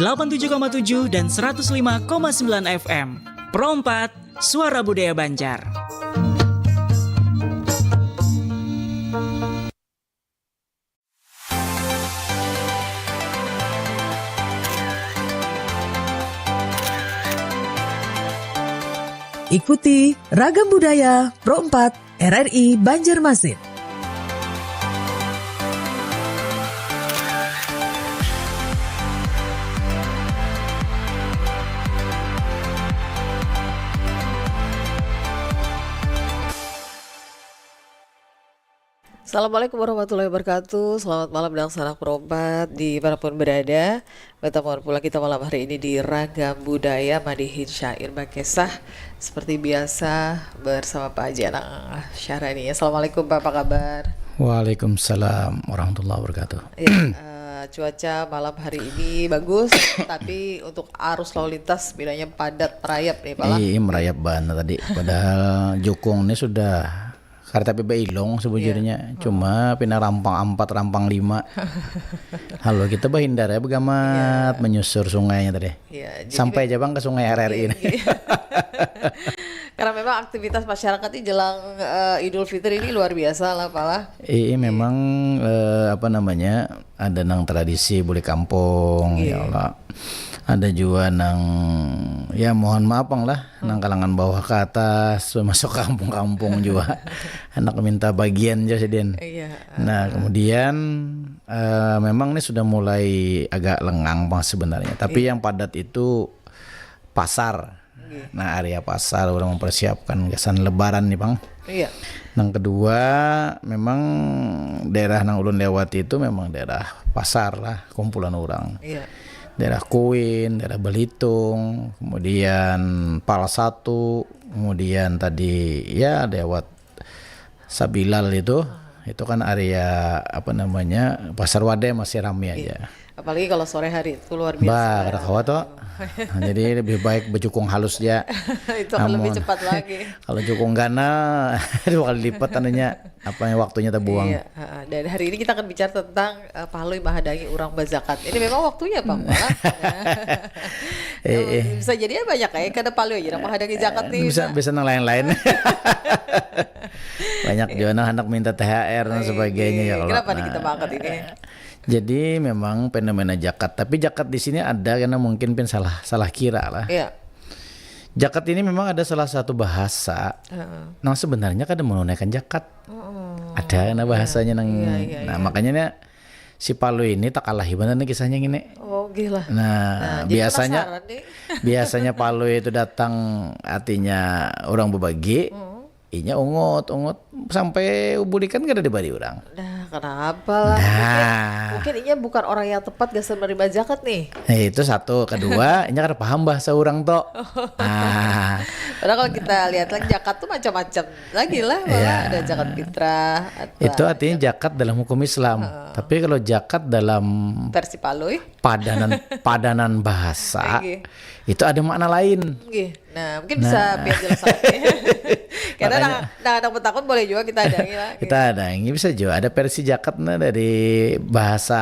87,7 dan 105,9 FM. Pro 4, Suara Budaya Banjar. Ikuti Ragam Budaya Pro 4 RRI Banjarmasin. Assalamualaikum warahmatullahi wabarakatuh. Selamat malam dan salam perobat di manapun berada. Bertemu pula kita malam hari ini di Ragam Budaya Madihin Syair Bakesah. Seperti biasa bersama Pak Haji Anang Syahrani. Assalamualaikum Pak, apa kabar? Waalaikumsalam warahmatullahi wabarakatuh. Ya, cuaca malam hari ini bagus, tapi untuk arus lalu lintas bilangnya padat merayap nih Pak. Iya merayap banget tadi. Padahal Jukung ini sudah Karta PB Ilong sebujurnya, cuma pindah Rampang 4, Rampang 5. Halo kita bahindar ya begamat menyusur sungainya tadi. Sampai aja bang ke sungai RRI ini. Karena memang aktivitas masyarakat ini jelang Idul Fitri ini luar biasa lah Pak lah. Iya memang ada nang tradisi boleh kampung ya Allah. Ada juga nang ya mohon maaf bang lah nang kalangan bawah ke atas masuk kampung-kampung juga anak minta bagian aja sedin. Nah kemudian memang ini sudah mulai agak lengang bang sebenarnya, tapi yang padat itu pasar. Nah area pasar udah mempersiapkan kesan lebaran nih bang. Yang kedua memang daerah nang ulun lewati itu memang daerah pasar lah, kumpulan orang. Daerah Kuin, daerah Belitung, kemudian Pal 1, kemudian tadi ya lewat Sabilal itu kan area Pasar Wade masih ramai aja. Apalagi kalau sore hari itu luar biasa. Ada kawat toh. Jadi lebih baik berjukung halus ya. Itu akan lebih cepat lagi. Kalau jukung gana 2 kali lipat tandanya waktunya terbuang. Iya, dan hari ini kita akan bicara tentang Pahlui Mahadangi Urang Bazakat. Ini memang waktunya Bang. Bisa jadi banyak kayak kada Pahlui aja Mahadangi zakat nih. Bisa nang lain-lain. Banyak juga anak minta THR dan sebagainya ya. Kenapa nih kita angkat ini? Jadi memang fenomena zakat, tapi zakat di sini ada karena mungkin salah kira lah. Zakat ini memang ada salah satu bahasa. Nah sebenarnya kan menunaikan zakat. Ada karena bahasanya makanya si Pahlui ini tak kalah benar nih kisahnya gini. Oh gila. Nah biasanya Pahlui itu datang artinya orang berbagi. Inya ungut sampai bulikan gak ada dibari orang. Nah kenapa lah? Mungkin inya bukan orang yang tepat gak menerima zakat nih. Itu satu. Kedua, inya kan paham bahasa orang toh. Padahal kalau kita lihat lagi zakat tuh macam-macam lagi lah. Ada zakat fitrah. Itu artinya zakat dalam hukum Islam. Tapi kalau zakat dalam versi Pahlui, padanan bahasa itu ada makna lain. Nah mungkin bisa biar jelas karena anak petakun boleh juga kita adangi lah. Kita adangi bisa juga ada versi zakatnya dari bahasa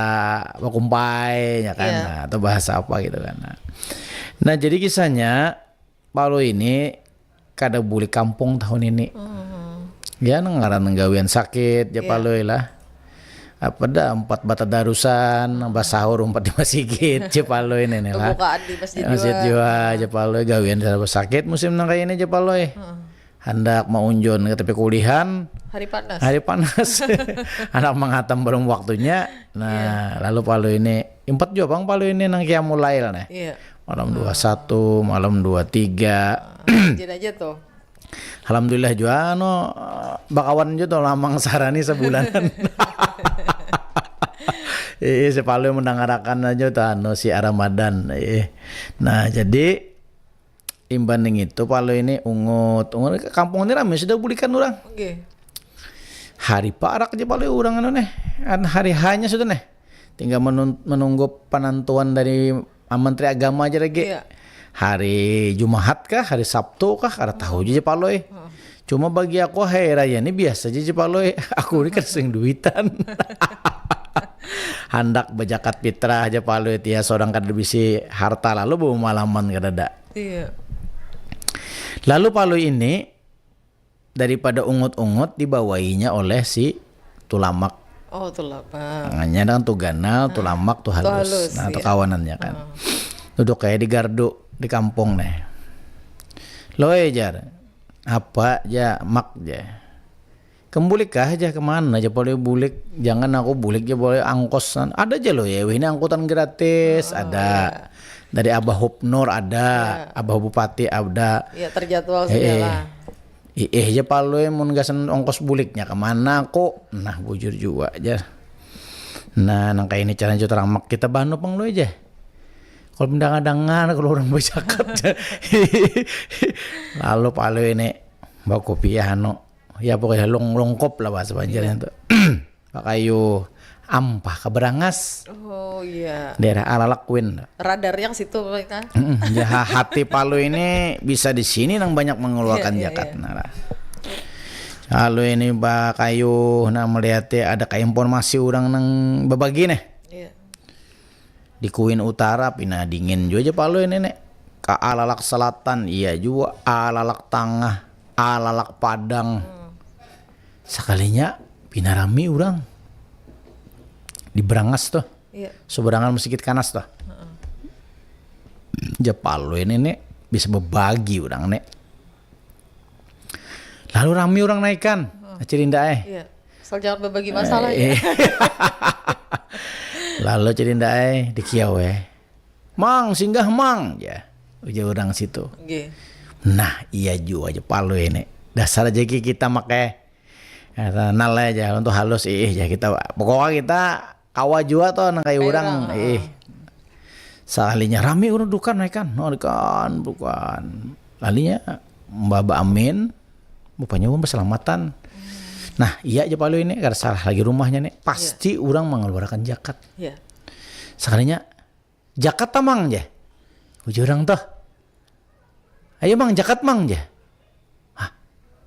Wakumpai ya kan, atau bahasa apa gitu kan. Nah jadi kisahnya Pahlui ini kada boleh kampung tahun ini. Ya ngaran nggawian sakit ya Pahlui lah. Apa dah 4 bata darusan, sahur 4 di masjid Pahlui ini lah. Pembukaan di masjid juga Pahlui gawian sakit musim nang kaya ini Pahlui. Hendak mau unjon ke tepi kulihan hari panas anak menghatam belum waktunya. Nah lalu Pahlui ini 4 juga bang Pahlui ini nang kia mulai lah nih. Malam 21 malam 23 jadi aja tuh. Alhamdulillah juga bakawan juga tuh lamang sarani sebulanan. Si Pahlui mendengarkan aja tuh si Ramadan. Nah jadi imbanding itu Pahlui ini ungut kampung ini ramai sudah bulikan orang. Hari parak aja Pahlui orang hari hanya sudah nih. Tinggal menunggu penentuan dari Menteri Agama aja lagi. Hari Jumat kah, hari Sabtu kah, ada tahu aja Pahlui. Cuma bagi aku hari raya ini biasa aja Pahlui. Aku ini kan sering duitan. Handak bajakat fitrah aja palu itu ya seorang kada bisi harta lalu bawa malaman kadada. Iya. Lalu palu ini daripada ungut-ungut dibawahinya oleh si tulamak. Oh, tulamak. Tangannya kan tuh ganal, tulamak tuh halus. Nah, itu iya. kawanannya kan. Duduk kayak di gardu di kampung nih. Loe jar, apa aja mak aja. Kembulik kah aja kemana aja boleh bulik, jangan aku bulik aja boleh angkosan. Ada aja loh ya, ini angkutan gratis ada. Dari Abah Hupnur ada, Abah Bupati ada. Iya, terjadwal segala. Aja palu mun gasan ongkos buliknya kemana kok. Nah bujur juga aja. Nah nang kayak ini caranya terang mak kita banu pang lo aja. Kalau mendangan-dangan kalau orang berzakat. Lalu palu ini bawa kopi ya ya pokoknya longkop lah bahasa Banjarnya tuh. Pakayu ampah keberangas. Oh iya. Daerah Alalakwin. Radar yang situ mereka. Ya, hati palu ini bisa di sini nang banyak mengeluarkan Iya, zakat. Nah, lalu ini Pakayu nah melihatnya ada kayak informasi orang nang berbagi nih. Iya. Di Kuin Utara pina dingin juga aja palu ini nek. Ke Alalak Selatan iya juga, Alalak Tengah, Alalak Padang. Sekalinya pina rami orang. Di Brangas tuh. Iya. Seberangan Mesjid Kanas tuh. Palu ini nek bisa berbagi orang nek. Lalu rami orang naikkan. Cirinda Iya. Asal jangan berbagi masalah ya. Lalu Cirinda di kiau Mang singgah mang ya. Uja orang situ. Nggih. Nah iya juga aja palu ini. Dasar aja kita makai nal aja untuk halus ya kita. Pokoknya kita kawa juga tuh nang kayak orang sekalinya rame orang dukan naikkan. No dukan bukan. Lalinya Mbak Amin bapaknya orang berselamatan. Nah iya aja palu ini karena salah lagi rumahnya nih pasti orang mengeluarkan zakat. Iya. Sekalinya zakat tamang aja. Uji orang tuh. Ayo mang zakat mang aja. Hah,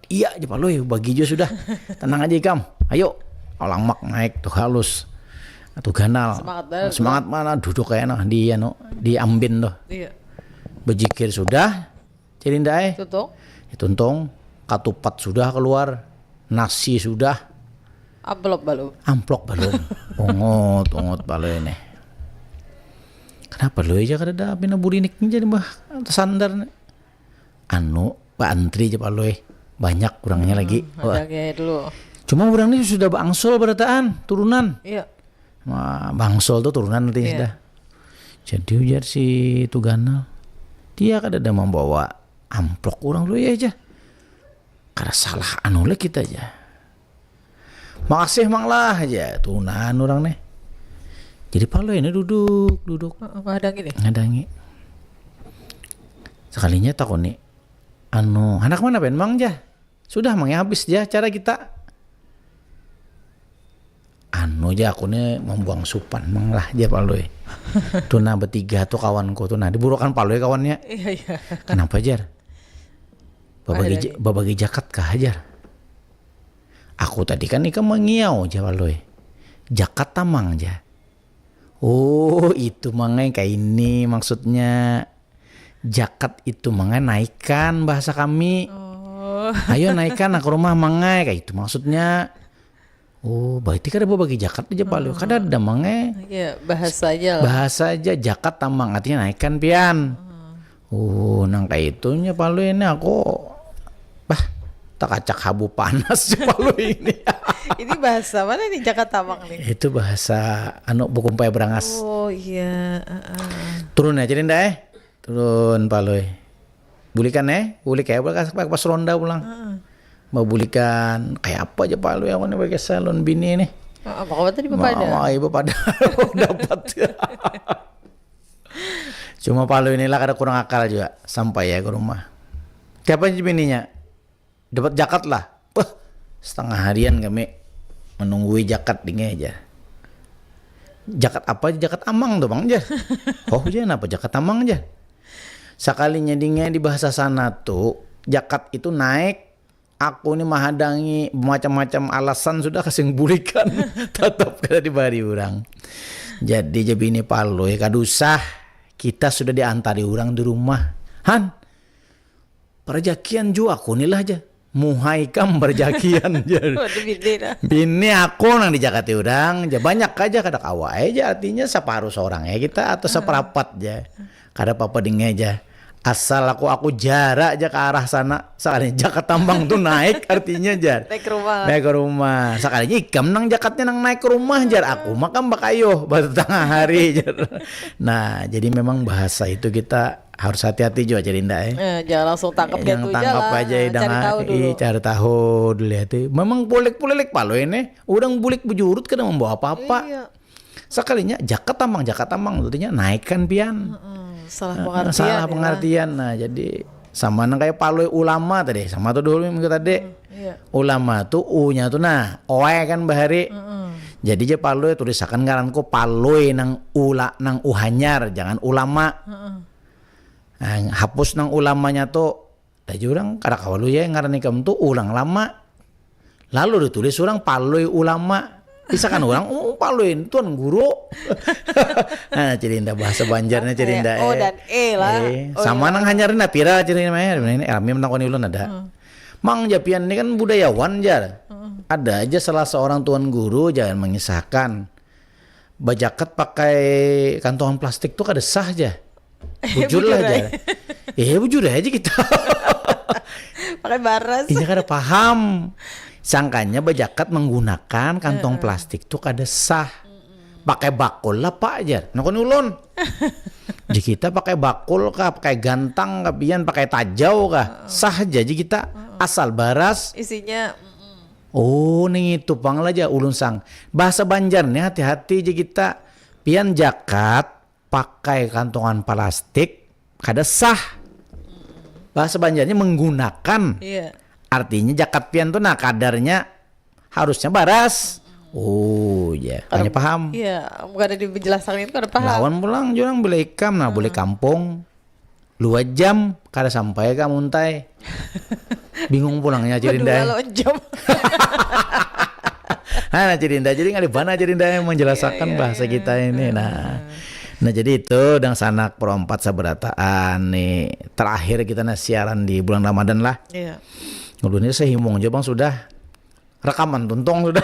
iya aja palu ya bagi juga sudah. Tenang aja Ikam. Ayo orang mak naik tuh halus. Atau ganal. Semangat mana duduk kayak nah di ambin tuh. Iya. Bejikir sudah. Cirinda Tutung. Tuntung. Katupat sudah keluar. Nasi sudah. Amplop belum. Ungut palu ini. Kenapa lo aja kada pina burinik jadi bah sandar. Pak antri aja palu banyak kurangnya lagi. Ada kayak dulu. Cuma orang ini sudah bangsol berataan turunan. Iya. Wah, bangsol tuh turunan nanti sudah. Jadi ujar si Tugana dia kada ada membawa amplop orang lo aja. Karena salah le kita aja. Makasih mang lah aja turunan orang nih. Jadi palu ini duduk. Ngadangi. Sekalinya takut nih. Anak mana ben mang aja. Sudah mang habis aja cara kita. Aja aku nih membuang supan mang lah aja palu. Tuh nah bertiga tuh kawanku tuh nah diburukan palu kawannya. Iya. Kenapa jar? Babagi zakat kah ajar? Aku tadi kan ikan mengiau aja palu. Zakat tamang aja. Oh itu mangai kayak ini maksudnya zakat itu mangai naikkan bahasa kami. Ayo naikkan ke rumah mangai kayak itu maksudnya. Oh berarti kada bagi zakat aja palu. Kada ada mangai. Iya bahasa aja lah. Bahasa aja zakat tamang artinya naikkan pian. Oh nang kayak itunya palu ini aku tak kacak habu panas palu ini. Ini bahasa mana nih Jakarta Bang nih? Itu bahasa bukumpai berangas. Oh iya. Turun ya Cirinda turun palu. Bulikan bulik pas ronda pulang. Mau bulikan kayak apa aja palu yang mana pakai salon bini ini. Apa tadi Bapak ibu pada dapat. Cuma palu inilah kada kurang akal juga sampai ya ke rumah. Siapa bininya? Dapat zakat lah. Setengah harian kami menunggui zakat dingin aja. Zakat apa? Zakat amang tuh bang aja. Oh jangan apa zakat amang aja. Sekalinya dingin di bahasa sana tuh zakat itu naik aku ini menghadangi macam-macam alasan sudah kasing bulikan tetap kada dibari orang. Jadi jadi ini palo ya kadusah kita sudah diantari orang di rumah. Han, perjakian juga aku nih lah aja. Muhai kam berjakian jadi. Bini aku nang di Jakarta orang, ja banyak aja kada kawa aja artinya separuh seorang ya kita atau seperapat aja. Kada apa-apa ding aja. Asal aku jarak aja ke arah sana. Sekalinya jaket tambang tuh naik artinya jar. Naik ke rumah. Naik ke rumah. Sekalinya ikam nang jaketnya nang naik ke rumah jar. Aku makan bakayo batu tengah hari jar. Nah jadi memang bahasa itu kita harus hati-hati juga Cerinda ya. Jangan langsung tangkap gitu aja tangkap lah. aja Cari tahu dulu. Cari tahu dulu ya. Memang bolek-bolek palo ini. Udang bulik bujurut kada membawa apa-apa. Iya. Sekalinya jaket tambang artinya naikkan pian. Salah pengertian. Salah pengertian. Nah, jadi sama nang kayak paloi ulama tadi. Sama tuh dulu minggu tadi. Iya. Ulama tuh U-nya tuh nah, oe kan bahari. Jadi je paloi tulisakan ngaranku paloi nang nang uhanyar, jangan ulama. Nah, hapus nang ulamanya tuh da jurang kada kawalu ya ngaran ikam tuh ulang lama. Lalu ditulis orang paloi ulama. Bisa kan orang paluin tuan guru. Nah Cerinda bahasa Banjarnya Cerinda O dan E lah. Sama nang hanyarin pira Cerinda mah ini kami menakoni ulun ada. Mang Japian ini kan budayawan jar. Ada aja salah seorang tuan guru jangan mengisahkan bajaket pakai kantongan plastik tuh kada sah aja. Bujur lah aja. Bujur aja kita. Pakai baras. Ini kada paham. Sangkanya bajakat menggunakan kantong plastik tuh kada sah. Pakai bakul lah Pak aja. Nakon ulun. Jadi kita pakai bakul kah, pakai gantang kah, pian pakai tajau kah. Sah aja jadi kita asal baras. Isinya Oh nih itu pang aja ulun sang. Bahasa Banjarnya hati-hati aja kita. Pian jakat pakai kantongan plastik kada sah. Bahasa Banjarnya menggunakan. iya. Artinya jaket pian tuh nah kadarnya harusnya baras. Oh ya, hanya paham. Iya, bukan ada dijelaskan itu kada paham. Lawan pulang jurang boleh ikam nah boleh kampung. 2 jam kada sampai kamu untai. Bingung pulangnya Cerinda. Berdua jam. Nah Cerinda jadi nggak dibana Cerinda yang menjelaskan bahasa kita ini. Nah jadi itu dan sanak perompat sabarataan nih terakhir kita siaran di bulan Ramadan lah. Iya. Ngulunnya saya himung aja bang sudah rekaman tuntong sudah.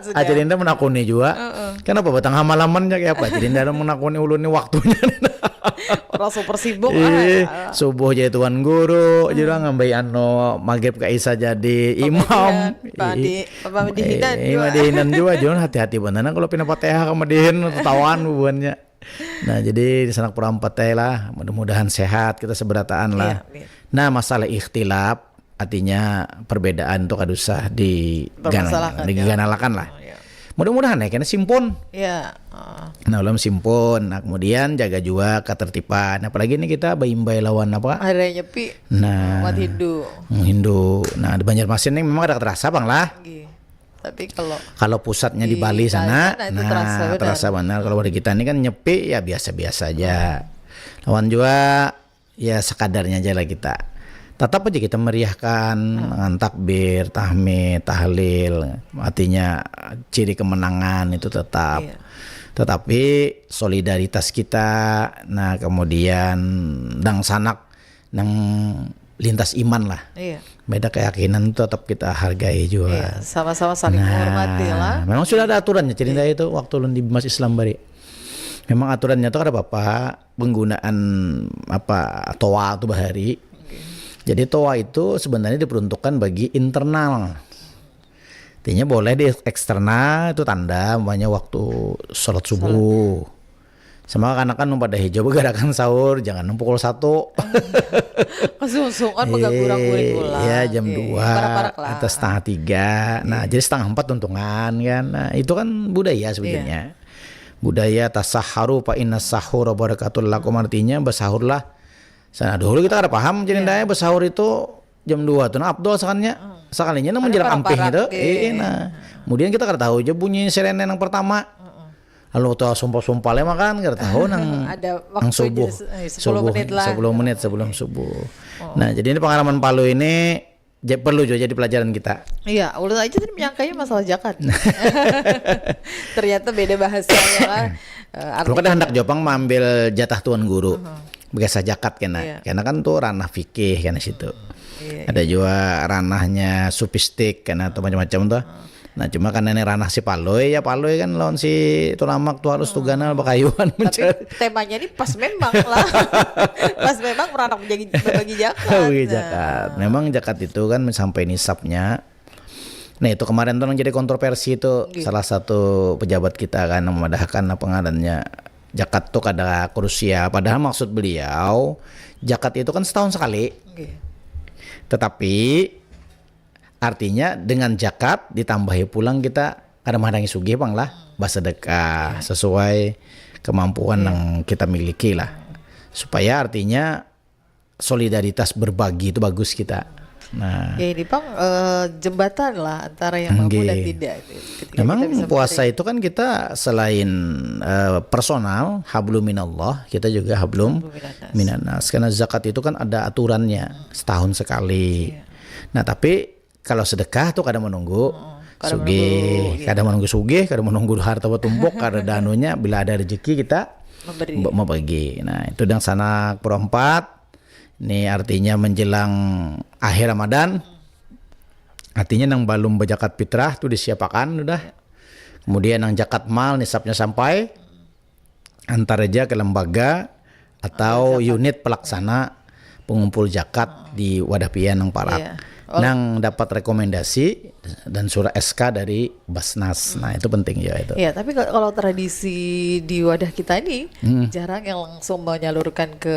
Ajarinda menakuni juga. Kenapa batang hamalaman kayak apa? Ajarinda menakuni ulunnya waktunya. Orang super sibuk. Subuh jadi tuan guru, jadi ngambil maghrib ke Isa jadi imam. Madihinan juga, jangan hati-hati benar. Kalau pindah Fatihah ke Madihin tawan buannya. Nah jadi di sanak perempat lah, mudah-mudahan sehat kita seberataan lah. Nah masalah ikhtilaf artinya perbedaan itu kada usah diganalakan lah. Mudah-mudahan ya kena simpun. Iya. Nah ulam simpun. Nah kemudian jaga juga ketertiban. Apalagi ini kita bayi-bayi lawan apa? Ada nyepi. Nah umat Hindu. Nah di Banjarmasin ini memang ada terasa bang lah. Tapi kalau pusatnya di Bali sana, nah terasa benar. Kalau di kita ini kan nyepi ya biasa-biasa aja. Lawan juga ya sekadarnya aja lah kita. Tetap aja kita meriahkan dengan takbir, tahmid, tahlil. Artinya ciri kemenangan itu tetap. Tetapi solidaritas kita, nah kemudian dang sanak, dang lintas iman lah. Beda keyakinan itu tetap kita hargai juga. Sama-sama saling menghormati lah. Memang sudah ada aturannya cerita itu waktu lu di Mas Islam Bari. Memang aturannya itu ada apa penggunaan toa itu bahari. Jadi toa itu sebenarnya diperuntukkan bagi internal. Artinya boleh di eksternal itu tanda umpamanya waktu sholat subuh. Sama kan pada hijau gerakan sahur jangan pukul 1. Kesungsungan mengganggu-gangguin pula. Ya jam 2 atau setengah 3. Nah jadi setengah 4 untungan kan. Nah itu kan budaya sebetulnya. Budaya tasahharu fa inna sahura barakatul lakum artinya bersahurlah. Sana dulu kita ada paham jadi bersahur itu jam 2 tuh. Nah Abdul sekalinya menjelang amping itu. Nah kemudian kita kada tahu aja bunyi sirene yang pertama. Lalu tuh sumpah mah kan kita tahu Ada nang waktu subuh, 10 menit lah. 10 menit sebelum subuh. Nah, jadi ini pengalaman Palu ini perlu juga jadi pelajaran kita. Iya, ulun aja tadi menyangkanya masalah zakat. Ternyata beda bahasanya lah. Kalau kan hendak Jopang mengambil jatah tuan guru, biasa zakat kena, Iya. karena kan tuh ranah fikih karena situ. Iya, Ada juga ranahnya sufistik karena atau macam-macam tuh. Nah cuma karena ini ranah si Paloy kan lawan si Tulamak tuh harus tuganal bakayuan Tapi mencari. temanya ini pas memang lah. Pas memang beranak berbagi zakat. Bagi zakat. Memang zakat itu kan sampai nisabnya. Nah itu kemarin tuh yang jadi kontroversi itu salah satu pejabat kita kan yang memadahkan pengadannya zakat tuh kada krusial. Padahal maksud beliau zakat itu kan setahun sekali. Tetapi artinya dengan zakat ditambahi pulang kita kadang-kadang sugih bang lah bersedekah sesuai kemampuan yang kita miliki lah, supaya artinya solidaritas berbagi itu bagus kita. Nah Ya ini Bang jembatan lah antara yang mampu dan tidak. Ketika memang kita bisa puasa itu kan kita selain personal hablum minallah, kita juga hablum minannas, karena zakat itu kan ada aturannya setahun sekali. Nah tapi kalau sedekah tuh kadang menunggu sugih, kadang menunggu sugih, kadang menunggu harta bertumpuk, karena danunya bila ada rezeki kita membagi. Nah itu yang sanak perempat. Ini artinya menjelang akhir Ramadan. Artinya nang belum berzakat fitrah tuh disiapakan udah. Kemudian nang zakat mal nisabnya sampai, antar aja ke lembaga atau unit pelaksana pengumpul zakat di wadah pian nang parat. Nang dapat rekomendasi dan surat SK dari Basnas. Nah itu penting ya itu. Ya tapi kalau tradisi di wadah kita ini jarang yang langsung menyalurkan ke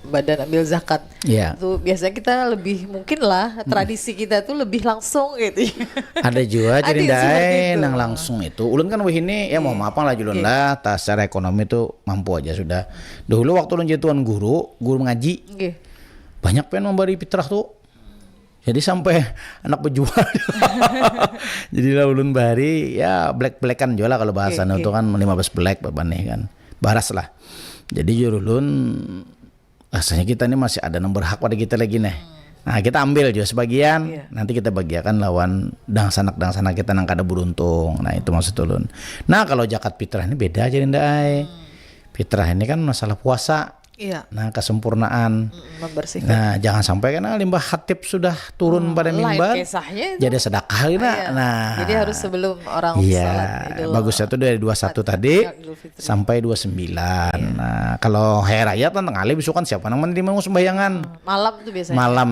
badan ambil zakat. Itu biasanya kita lebih mungkin lah tradisi kita tuh lebih langsung gitu. Ada juga jadi dae nang langsung itu. Ulun kan ini ya mau maaf lah julun lah, tas secara ekonomi tuh mampu aja sudah. Dahulu waktu ulun jadi tuan guru ngaji. Banyak pengen memberi fitrah tuh. Jadi sampai anak pejual. Jadi lah ulun bari ya black-blackan juga lah kalau bahasa itu kan 15 black nih kan. Baras lah. Jadi ulun rasanya kita ini masih ada yang berhak pada kita lagi nih. Nah kita ambil juga sebagian, nanti kita bagiakan lawan dangsanak kita nang kada beruntung. Nah itu maksud ulun. Nah kalau zakat fitrah ini beda aja ndai. Fitrah ini kan masalah puasa. Nah kesempurnaan membersihkan. Nah jangan sampai karena limbah khatib sudah turun pada mimbar jadi sedekah nah jadi harus sebelum orang salat Idul bagusnya itu dari 21 tadi sampai 29. Nah kalau hari raya kan tengah besok kan siapa yang menerima sembayangan malam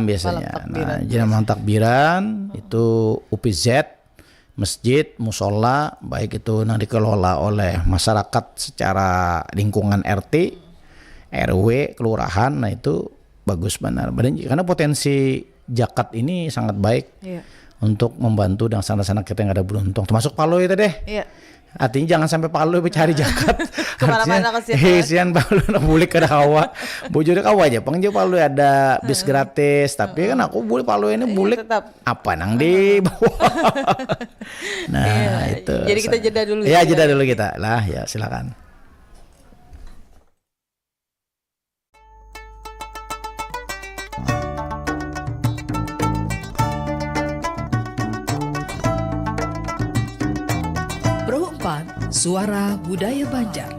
biasanya. Nah jadi malam takbiran itu UPZ masjid, musola baik itu yang dikelola oleh masyarakat secara lingkungan RT RW, kelurahan, nah itu bagus benar. Karena potensi zakat ini sangat baik untuk membantu dan sana-sana kita yang ada beruntung. Termasuk Palu itu deh. Artinya jangan sampai Palu mencari zakat. Kemana-mana kesian Palu nak boleh ke hawa. Bojone kawa aja. Pangjo Palu ada bis gratis, tapi kan aku boleh Palu ini boleh apa nang di bawah. Nah itu. Jadi kita jeda dulu. Ya jeda dulu kita. Lah ya silakan. Suara Budaya Banjar.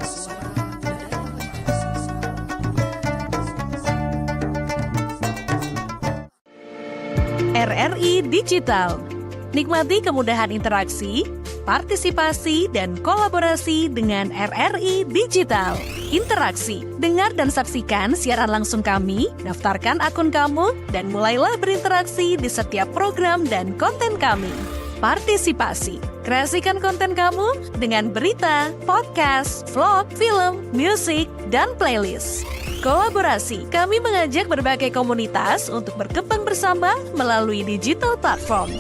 RRI Digital. Nikmati kemudahan interaksi, partisipasi, dan kolaborasi dengan RRI Digital. Interaksi, dengar dan saksikan siaran langsung kami, daftarkan akun kamu, dan mulailah berinteraksi di setiap program dan konten kami. Partisipasi, kreasikan konten kamu dengan berita, podcast, vlog, film, musik, dan playlist. Kolaborasi, kami mengajak berbagai komunitas untuk berkembang bersama melalui digital platform.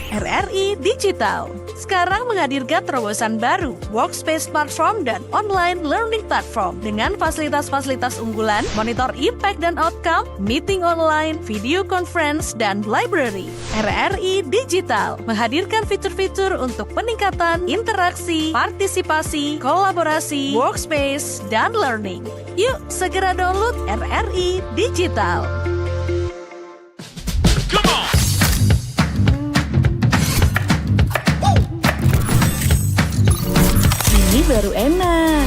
RRI Digital, sekarang menghadirkan terobosan baru, Workspace Platform dan Online Learning Platform dengan fasilitas-fasilitas unggulan, monitor impact dan outcome, meeting online, video conference, dan library. RRI Digital menghadirkan fitur-fitur untuk peningkatan interaksi, partisipasi, kolaborasi, workspace, dan learning. Yuk, segera download RRI Digital. Ini baru enak.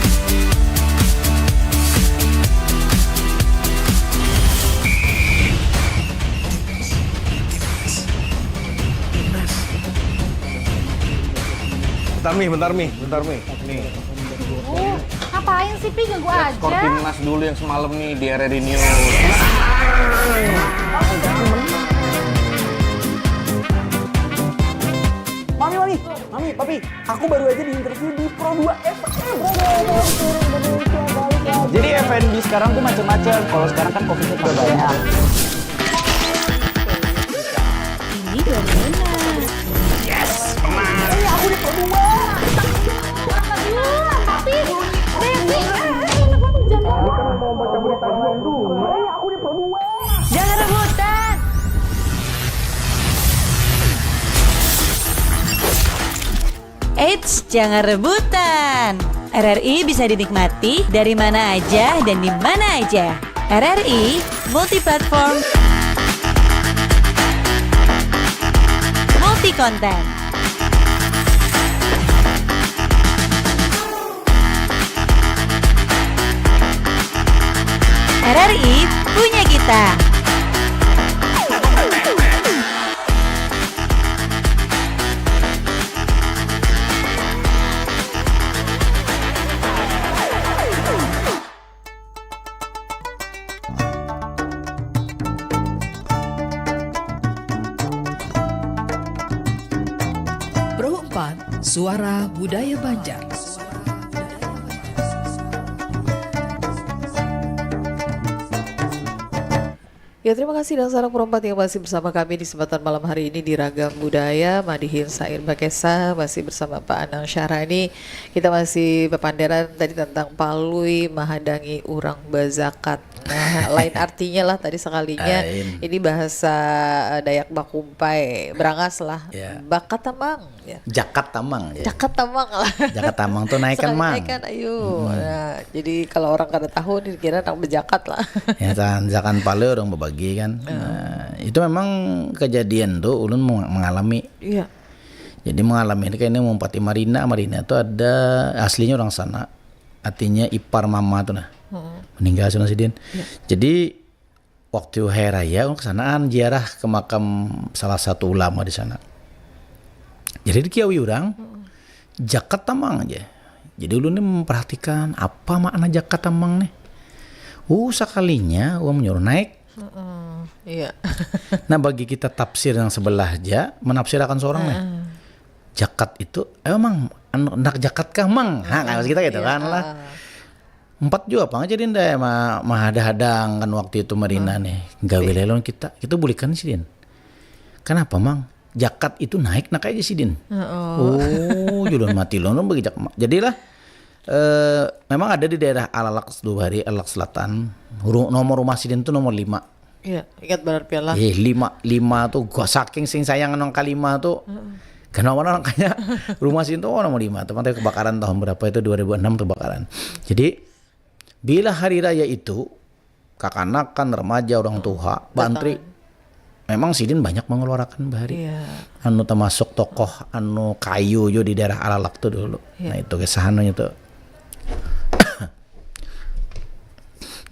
Bentar Mi. Nih, Ngapain sih, Pi? Ganggu aja. skor timnas dulu yang semalam nih di RRI News. Mami, Papi, aku baru aja diinterview di Pro 2 FM. Jadi F&B sekarang tuh macam-macam. Kalau sekarang kan COVID-nya juga banyak. Ini baru enak. Aku di Pro 2. Tapi, Aku di Pro 2. jangan rebutan. Eits, jangan rebutan. RRI bisa dinikmati dari mana aja dan di mana aja. RRI multi-platform, multi-konten. RRI punya kita. Pro 4, Suara Budaya Banjar. Ya, terima kasih dan salam perempat yang masih bersama kami di kesempatan malam hari ini di Ragam Budaya. Madihin Sair Bakesa masih bersama Pak Anang Syarani. Kita masih bepanderan tadi tentang palui mahadangi urang bazakat. Nah, lain artinya lah tadi sekalinya. Lain. Ini bahasa Dayak Bakumpai, berangas lah. Ya. Bakat tamang. Ya. Jakat tamang ya. Jakat tamang lah. Jakat tamang tuh naikkan Sekali mang. naikkan, ayo. Nah, jadi kalau orang kada tahu dikira anak bejakat lah. Ya zakan pale orang berbagi kan. Nah, itu memang kejadian tuh ulun mengalami. Iya. Jadi mengalami ini kayaknya Mumpati Marina itu ada aslinya orang sana. Artinya ipar mama tuh nah. Meninggal sudah sidin. Jadi waktu hari raya orang kesanaan ziarah ke makam salah satu ulama di sana. Jadi di kiawi orang jakat tamang aja. Jadi ulun ini memperhatikan apa makna jakat tamang nih. Sekalinya uang menyuruh naik. Iya. Nah bagi kita tafsir yang sebelah aja menafsirkan seorang nih. Jakat itu emang anak jakat kah mang? Nah kita gitu kan lah. 4 juga apa jadi ndak mahadang kan waktu itu Marina nih. Gawe lelon kita bolehkan sih Din. Kenapa mang? Jakat itu naik nak aja sih Din. Jualan mati lon bagi jakat. Jadilah memang ada di daerah Alalaks Dubari, Alak Selatan. Nomor rumah Sidin tuh nomor 5. Iya, ingat benar piala. 5 tuh gua saking sing sayang nang kalima tuh. Kenapa orang kaya rumah Sidin tuh nomor 5. Teman kebakaran tahun berapa itu 2006 kebakaran. Jadi bila hari raya itu kakanakan remaja orang tua bantri memang Sidin banyak mengeluarkan bahari. Iya. Anu termasuk tokoh anu kayu yo di daerah Alalak tuh dulu. Nah itu kesahannya tuh.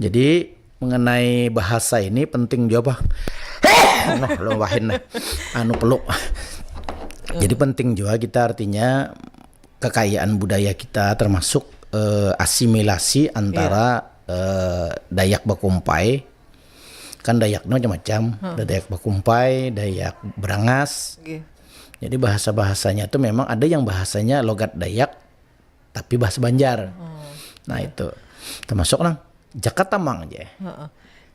Jadi mengenai bahasa ini penting juga anu peluk. Jadi penting juga kita artinya kekayaan budaya kita termasuk asimilasi antara Dayak Bakumpai. Kan Dayaknya macam-macam, ada Dayak Bakumpai, Dayak Berangas. Jadi bahasa-bahasanya itu memang ada yang bahasanya logat Dayak tapi bahasa Banjar. Nah itu termasuk lah Jakat Tamang aja.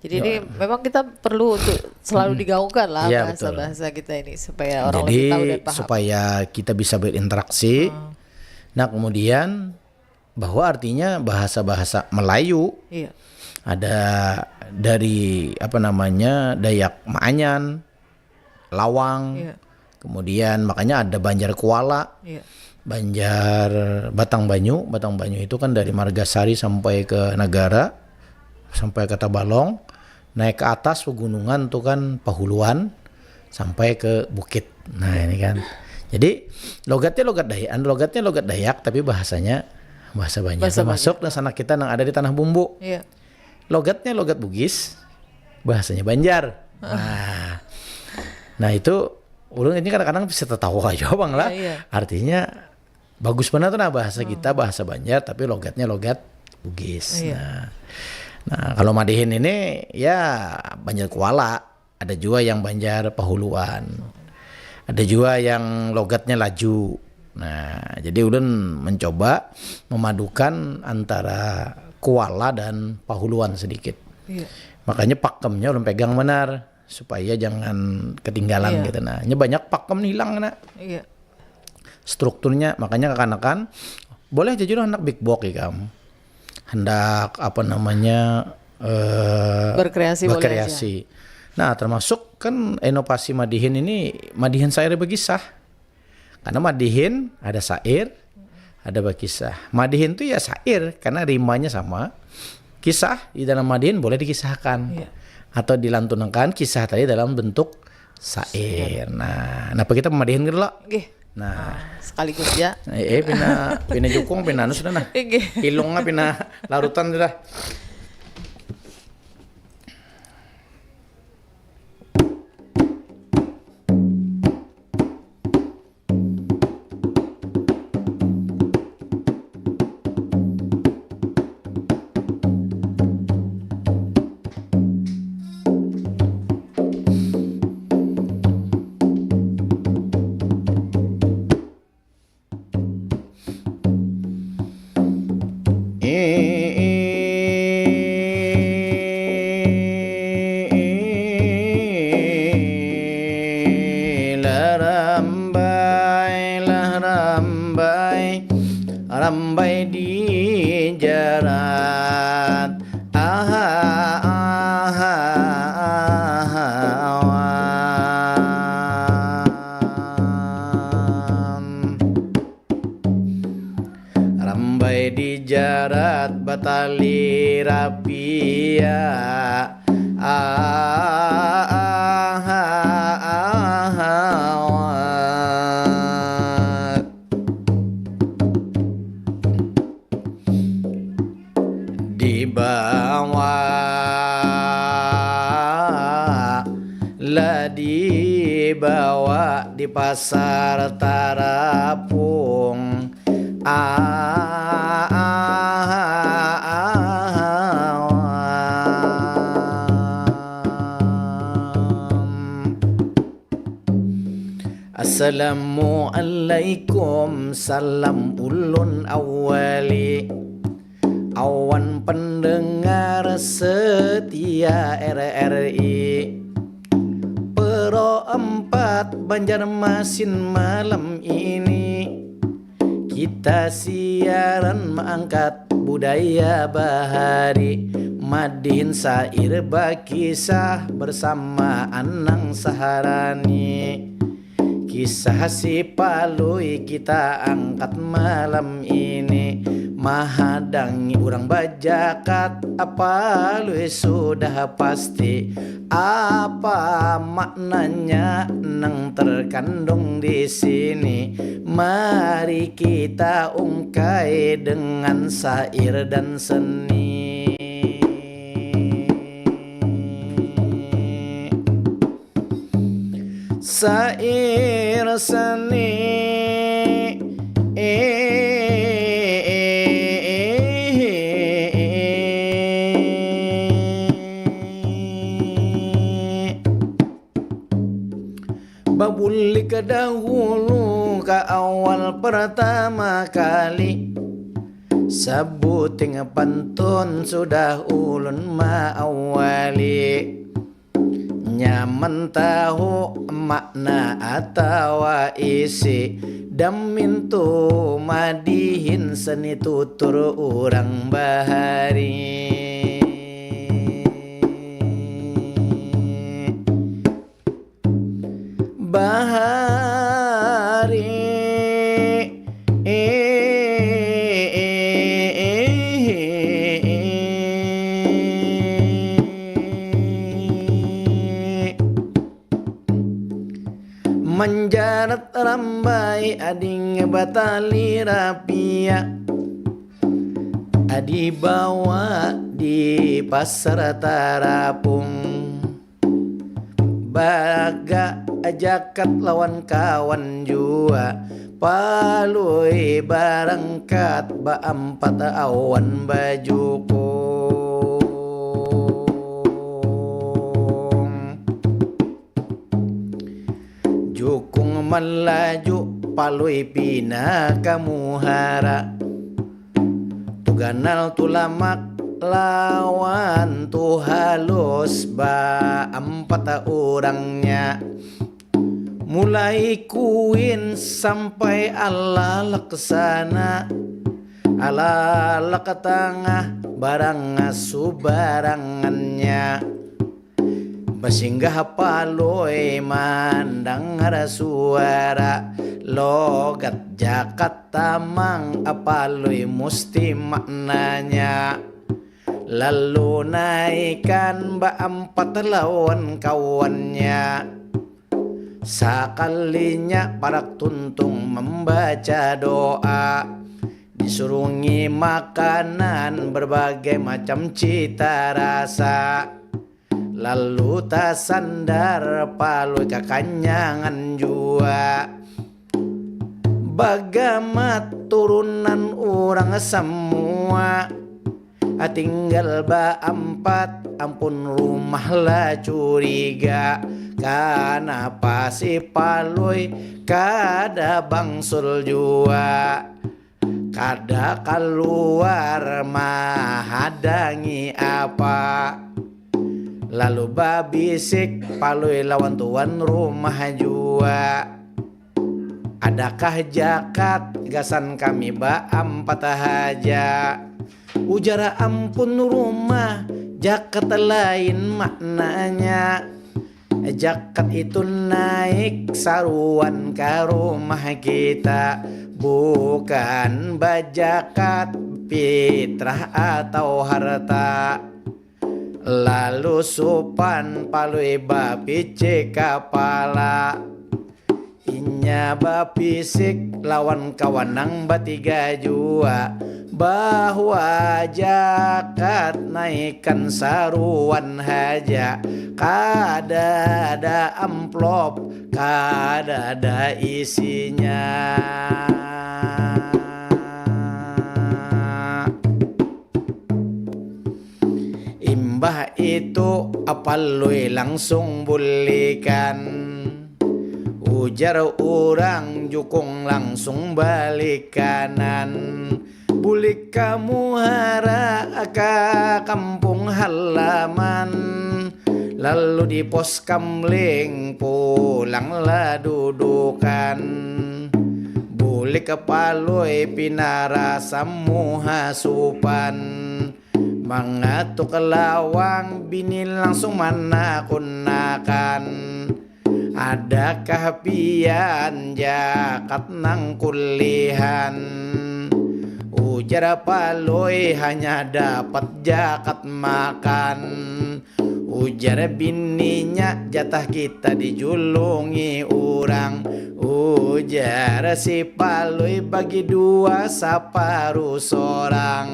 Jadi ini memang kita perlu untuk selalu digaungkan lah Iya, bahasa-bahasa kita ini supaya orang lebih Jadi tahu dan paham. supaya kita bisa berinteraksi. Nah kemudian bahwa artinya bahasa-bahasa Melayu Iya. ada dari Dayak Maanyan, Lawang, Iya. kemudian makanya ada Banjar Kuala, Iya. Banjar Batang Banyu itu kan dari Margasari sampai ke Nagara, sampai ke Tabalong, naik ke atas pegunungan tuh kan Pahuluan, sampai ke Bukit. Nah ini kan, jadi logatnya logat Dayak, tapi bahasanya bahasa Banjar. Termasuk sana kita yang ada di Tanah Bumbu. Iya. Logatnya logat Bugis, bahasanya Banjar. Nah itu ulun ini kadang-kadang bisa tertawa aja bang lah. Iya. Artinya bagus benar tuh bahasa kita bahasa Banjar, tapi logatnya logat Bugis. Iya. Nah kalau Madihin ini ya Banjar Kuala, ada juga yang Banjar Pahuluan, ada juga yang logatnya Laju. Nah jadi ulun mencoba memadukan antara Kuala dan Pahuluan sedikit. Iya. Makanya pakemnya ulun pegang benar supaya jangan ketinggalan gitu. Nah, ini banyak pakem hilang nah. Iya. Strukturnya makanya kekanakan boleh jadi anak big box ya kamu. Hendak Berkreasi boleh berkreasi. Nah, termasuk kan inovasi Madihin ini Madihin syair berkisah. Karena Madihin ada syair, ada berkisah. Madihin itu ya syair karena rimanya sama. Kisah di dalam Madihin boleh dikisahkan. Iya. Atau dilantunkan kisah tadi dalam bentuk syair. Nah, kenapa kita Madihin gitu loh? Nggih. Nah, Sekaligus ya. pina jukung, pina anu sudah nah. Nggih. Ilungnya pina larutan sudah. Rambai di jarat rambai di jarat batali rapia dibawa lah dibawa di pasar Tarapung Assalamualaikum salam ulun awali awan pendengar setia RRI Pro 4 Banjarmasin malam ini kita siaran mengangkat budaya bahari Madihin syair bakisah bersama Anang Saharani kisah si Palui kita angkat malam ini mahadangi orang bajakat apa lu sudah pasti apa maknanya nang terkandung di sini mari kita ungkai dengan syair dan seni syair seni babuli ke dahulu ke awal pertama kali Sabuting pantun sudah ulun maawali, nyaman tahu makna atau isi, damin tu madihin seni tutur urang bahari. Menjarat rambai ading batali rapia, adi bawa di pasar tarapung, baga ajakat lawan kawan jua, palui barangkat ba ampat awan bajuku. Jukung melaju palui pina kamuhara, tuganal tulamak lawan tu halus ba ampat orangnya, mulai kuin sampai ala laksana, ala lakatangah barang asu barangannya. Basinggah paloy mandang ada suara, logat jakat tamang apaloy musti maknanya. Lalu naikkan ba ampat lawan kawannya, sakalinya parak tuntung membaca doa, disurungi makanan berbagai macam cita rasa. Lalu tak sandar palui kekanyangan jua, bagamat turunan orang semua, tinggal ba ampat ampun rumah lah curiga, karena pasi palui kada bangsul jua, kada keluar mahadangi apa. Lalu babisik palui lawan tuan rumah jua, adakah jakat gasan kami ba ampat haja. Ujara ampun rumah jakat lain maknanya, jakat itu naik saruan ke rumah kita, bukan bajakat fitrah atau harta. Lalu supan palui bapice kapala, inya bapisik lawan kawanang batiga jua, bahwa jakat naikkan saruan haja, kada ada amplop, kada ada isinya. Imbah itu apalui langsung bulikan, ujar orang jukung langsung balik kanan, bulik kamu hara ke kampung halaman, lalu di pos kamling pulanglah dudukan, bulik kepalui pinara samuha supan. Mengatuk lawang bini langsung mana kunakan, adakah pian jakat nang kulihan. Ujar paloi hanya dapat jakat makan, ujar bininya jatah kita dijulungi orang. Ujar si paloi bagi dua saparuh sorang,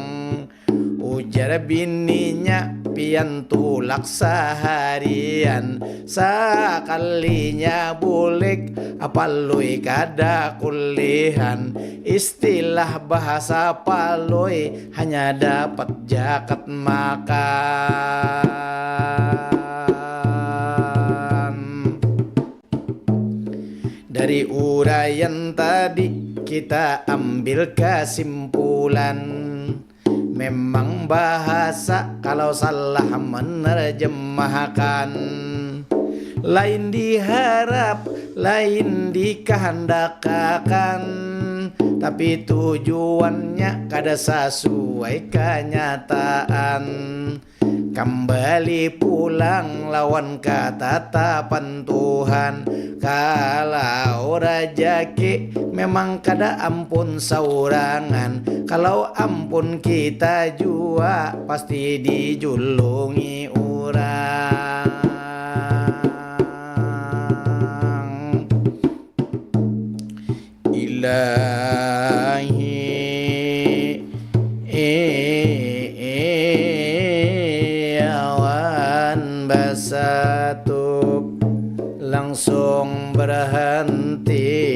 ujar bininya pian tulak seharian, sakalinya bulik apalui kada kulihan. Istilah bahasa palui hanya dapat jakat makan. Dari uraian tadi kita ambil kesimpulan, memang bahasa kalau salah menerjemahkan. Lain diharap, lain dikehendakkan, tapi tujuannya kada sesuai kenyataan. Kembali pulang lawan ketetapan Tuhan. Kalau rejeki memang kada ampun saurangan, kalau ampun kita jua pasti dijulungi orang. Ilahi awan basatu langsung berhenti.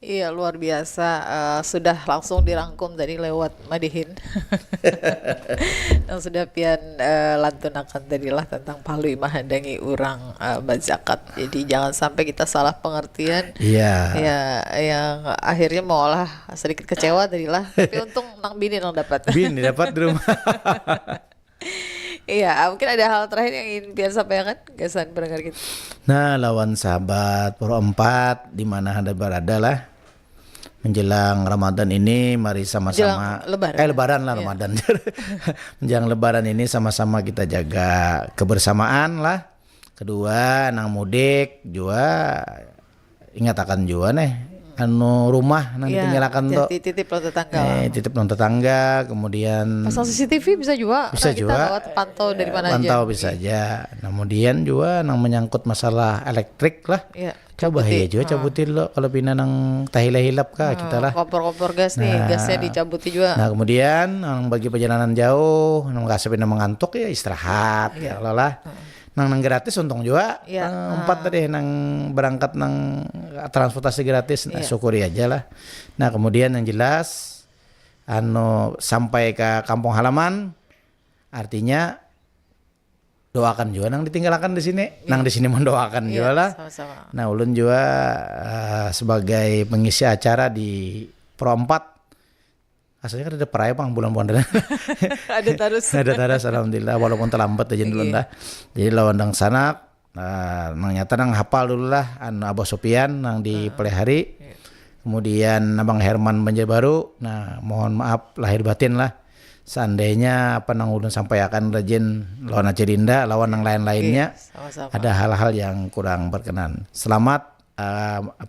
Iya, luar biasa. Sudah langsung dirangkum tadi lewat Madihin. Yang sudah pian lantunakan tadilah tentang palui mahandangi urang bazakat. Jadi jangan sampai kita salah pengertian. Iya. Ya, yang akhirnya malah sedikit kecewa tadilah. Tapi untung nang bini nang dapat. Bini dapat di rumah. Iya, mungkin ada hal terakhir yang ingin pian sampaikan, kesan pendengar kita. Nah, lawan sahabat Pro 4 di mana Anda berada lah. Menjelang Ramadan ini mari sama-sama Lebaran lah. Iya. Ramadan. Menjelang Lebaran ini sama-sama kita jaga kebersamaan lah. Kedua, nang mudik juga ingatakan juga nih rumah nang ditinggalkan tuh. Titip lo tetangga. Titip non tetangga, kemudian pasang CCTV bisa juga. Bisa kita juga. Kita pantau dari mana aja. Pantau bisa aja. Kemudian juga nang menyangkut masalah elektrik lah. Iya. Coba ya juga cabutin lo kalau pina nang tahila-hilap kah kita lah. Kompor-kompor gas nih, gasnya dicabuti juga. Nah kemudian nang bagi perjalanan jauh, nang nggak sampai mengantuk ya istirahat, ya lah. Nang gratis untung juga. Nang 4 tadi nang berangkat nang transportasi gratis, nah, syukuri aja lah. Nah kemudian yang jelas, sampai ke kampung halaman, artinya doakan juga nang ditinggalkan di sini, nang di sini mendoakan juga lah. Sama-sama. Nah ulun juga sebagai pengisi acara di Pro 4, asalnya kan ada peraya pang bulan-bulan ada terus alhamdulillah walaupun terlambat aja dulu dah. Jadi lawan dang sana, nang nyata nang hafal dulu lah, Abah Sopian nang di pelihari, kemudian Abang Herman Banjarbaru. Nah mohon maaf lahir batin lah. Seandainya apa nang ulun sampaikan rajin lawan Acerinda, lawan yang lain-lainnya ada hal-hal yang kurang berkenan. Selamat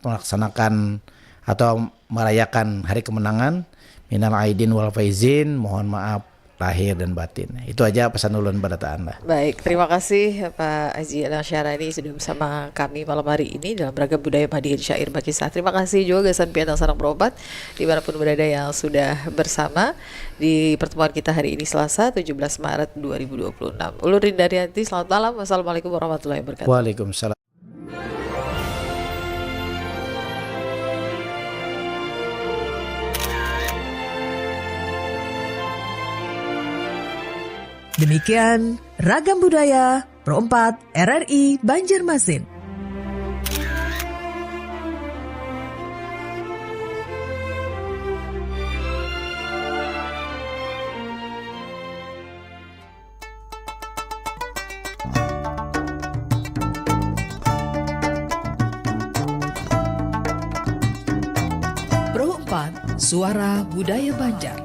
melaksanakan atau merayakan hari kemenangan. Minal aidin wal faizin, mohon maaf lahir dan batin. Itu aja pesan ulun pada Anda. Baik, terima kasih Pak Haji Al-Syarani sudah bersama kami malam hari ini dalam Ragam Budaya Madihin Syair Bakisah. Terima kasih juga Gasan Piantang Sarang Berobat dimanapun berada yang sudah bersama di pertemuan kita hari ini Selasa 17 Maret 2026. Ulun Rindarianti, selamat malam. Wassalamualaikum warahmatullahi wabarakatuh. Waalaikumsalam. Demikian Ragam Budaya Pro 4 RRI Banjarmasin. Pro 4 Suara Budaya Banjar.